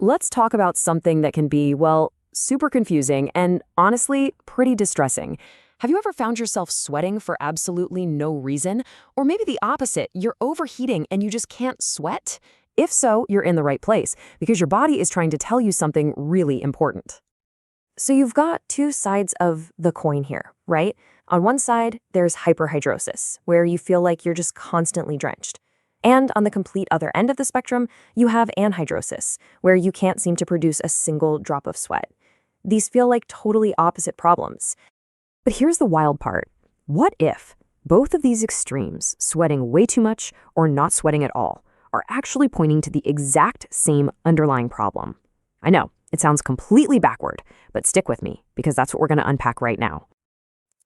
Let's talk about something that can be, well, super confusing and honestly pretty distressing. Have you ever found yourself sweating for absolutely no reason? Or maybe the opposite, you're overheating and you just can't sweat? If so, you're in the right place because your body is trying to tell you something really important. So you've got two sides of the coin here, right? On one side, there's hyperhidrosis, where you feel like you're just constantly drenched. And on the complete other end of the spectrum, you have anhidrosis, where you can't seem to produce a single drop of sweat. These feel like totally opposite problems. But here's the wild part. What if both of these extremes, sweating way too much or not sweating at all, are actually pointing to the exact same underlying problem? I know, it sounds completely backward, but stick with me because that's what we're going to unpack right now.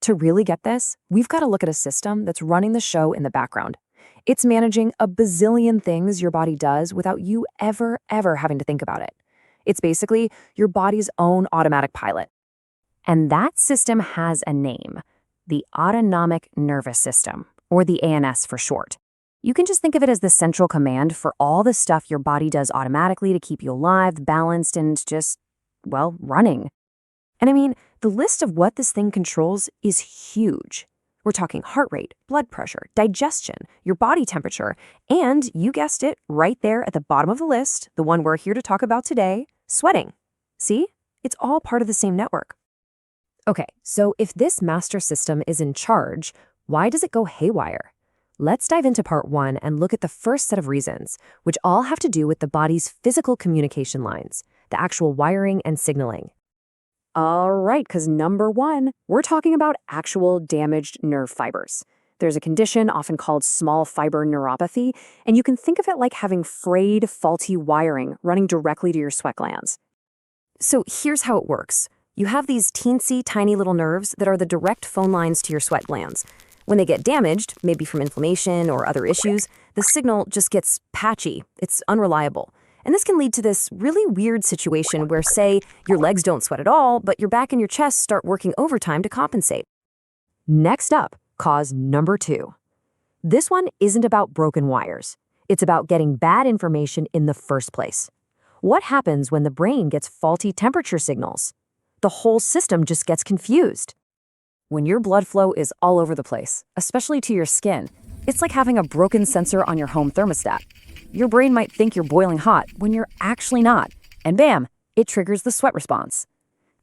To really get this, we've got to look at a system that's running the show in the background. It's managing a bazillion things your body does without you ever having to think about it. It's basically your body's own automatic pilot. And that system has a name, the autonomic nervous system, or the ANS for short. You can just think of it as the central command for all the stuff your body does automatically to keep you alive, balanced, and just, well, running. And I mean, the list of what this thing controls is huge. We're talking heart rate, blood pressure, digestion, your body temperature, and you guessed it, right there at the bottom of the list, the one we're here to talk about today, sweating. See? It's all part of the same network. Okay, so if this master system is in charge, why does it go haywire? Let's dive into part one and look at the first set of reasons, which all have to do with the body's physical communication lines, the actual wiring and signaling. All right, because number one, we're talking about actual damaged nerve fibers. There's a condition often called small fiber neuropathy, and you can think of it like having frayed, faulty wiring running directly to your sweat glands. So here's how it works. You have these teensy, tiny little nerves that are the direct phone lines to your sweat glands. When they get damaged, maybe from inflammation or other issues, the signal just gets patchy. It's unreliable. And this can lead to this really weird situation where, say, your legs don't sweat at all, but your back and your chest start working overtime to compensate. Next up, cause number two. This one isn't about broken wires. It's about getting bad information in the first place. What happens when the brain gets faulty temperature signals? The whole system just gets confused. When your blood flow is all over the place, especially to your skin, it's like having a broken sensor on your home thermostat. Your brain might think you're boiling hot when you're actually not, and bam, it triggers the sweat response.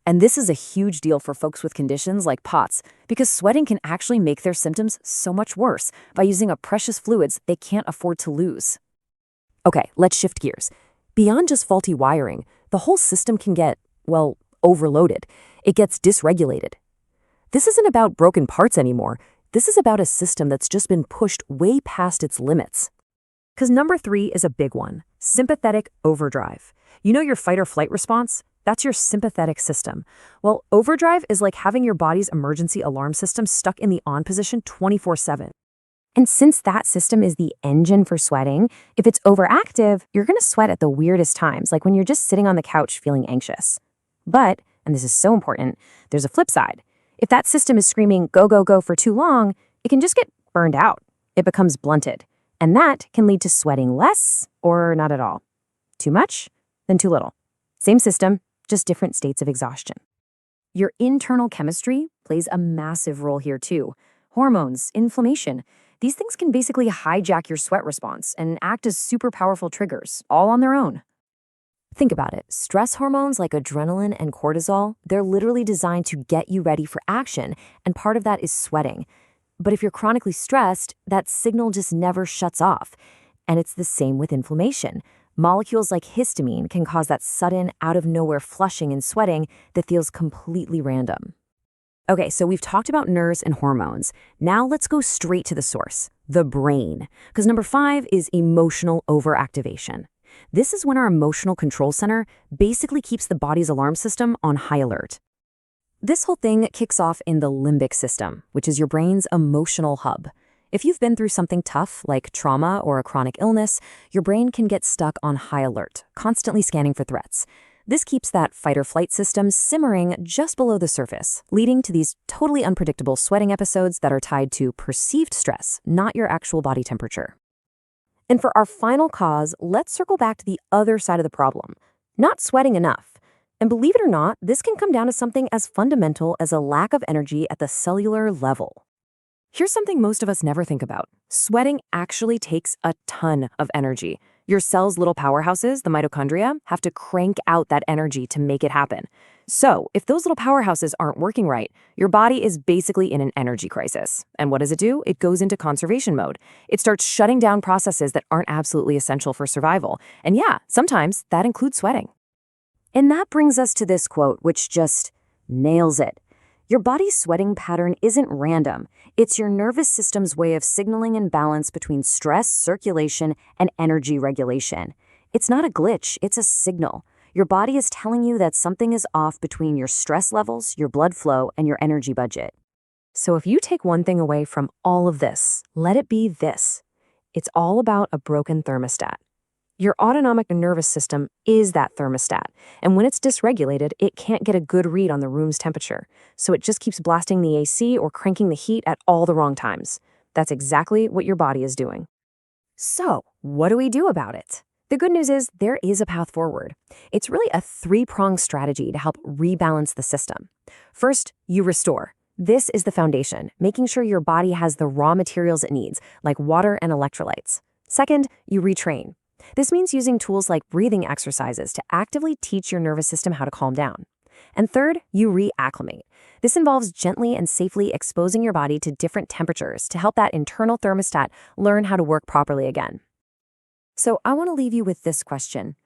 And this is a huge deal for folks with conditions like POTS, because sweating can actually make their symptoms so much worse by using up precious fluids they can't afford to lose. Okay, let's shift gears. Beyond just faulty wiring, the whole system can get, well, overloaded. It gets dysregulated. This isn't about broken parts anymore. This is about a system that's just been pushed way past its limits. Because number three is a big one, sympathetic overdrive. You know your fight or flight response? That's your sympathetic system. Well, overdrive is like having your body's emergency alarm system stuck in the on position 24/7. And since that system is the engine for sweating, if it's overactive, you're going to sweat at the weirdest times, like when you're just sitting on the couch feeling anxious. But, and this is so important, there's a flip side. If that system is screaming go, go, go for too long, it can just get burned out. It becomes blunted. And that can lead to sweating less or not at all. Too much, then too little. Same system, just different states of exhaustion. Your internal chemistry plays a massive role here too. Hormones, inflammation, these things can basically hijack your sweat response and act as super powerful triggers, all on their own. Think about it. Stress hormones like adrenaline and cortisol, they're literally designed to get you ready for action, and part of that is sweating. But if you're chronically stressed, that signal just never shuts off. And it's the same with inflammation. Molecules like histamine can cause that sudden, out-of-nowhere flushing and sweating that feels completely random. Okay, so we've talked about nerves and hormones. Now let's go straight to the source, the brain. Because number five is emotional overactivation. This is when our emotional control center basically keeps the body's alarm system on high alert. This whole thing kicks off in the limbic system, which is your brain's emotional hub. If you've been through something tough, like trauma or a chronic illness, your brain can get stuck on high alert, constantly scanning for threats. This keeps that fight or flight system simmering just below the surface, leading to these totally unpredictable sweating episodes that are tied to perceived stress, not your actual body temperature. And for our final cause, let's circle back to the other side of the problem, not sweating enough. And believe it or not, this can come down to something as fundamental as a lack of energy at the cellular level. Here's something most of us never think about. Sweating actually takes a ton of energy. Your cell's little powerhouses, the mitochondria, have to crank out that energy to make it happen. So, if those little powerhouses aren't working right, your body is basically in an energy crisis. And what does it do? It goes into conservation mode. It starts shutting down processes that aren't absolutely essential for survival. And yeah, sometimes that includes sweating. And that brings us to this quote, which just nails it. Your body's sweating pattern isn't random. It's your nervous system's way of signaling imbalance between stress, circulation, and energy regulation. It's not a glitch, it's a signal. Your body is telling you that something is off between your stress levels, your blood flow, and your energy budget. So if you take one thing away from all of this, let it be this. It's all about a broken thermostat. Your autonomic nervous system is that thermostat, and when it's dysregulated, it can't get a good read on the room's temperature, so it just keeps blasting the AC or cranking the heat at all the wrong times. That's exactly what your body is doing. So, what do we do about it? The good news is there is a path forward. It's really a three-pronged strategy to help rebalance the system. First, you restore. This is the foundation, making sure your body has the raw materials it needs, like water and electrolytes. Second, you retrain. This means using tools like breathing exercises to actively teach your nervous system how to calm down. And third, you reacclimate. This involves gently and safely exposing your body to different temperatures to help that internal thermostat learn how to work properly again. So I want to leave you with this question.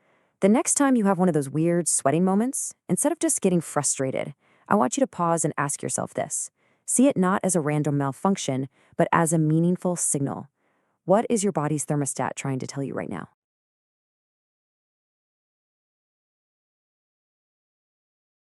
The next time you have one of those weird sweating moments, instead of just getting frustrated, I want you to pause and ask yourself this. See it not as a random malfunction, but as a meaningful signal. What is your body's thermostat trying to tell you right now?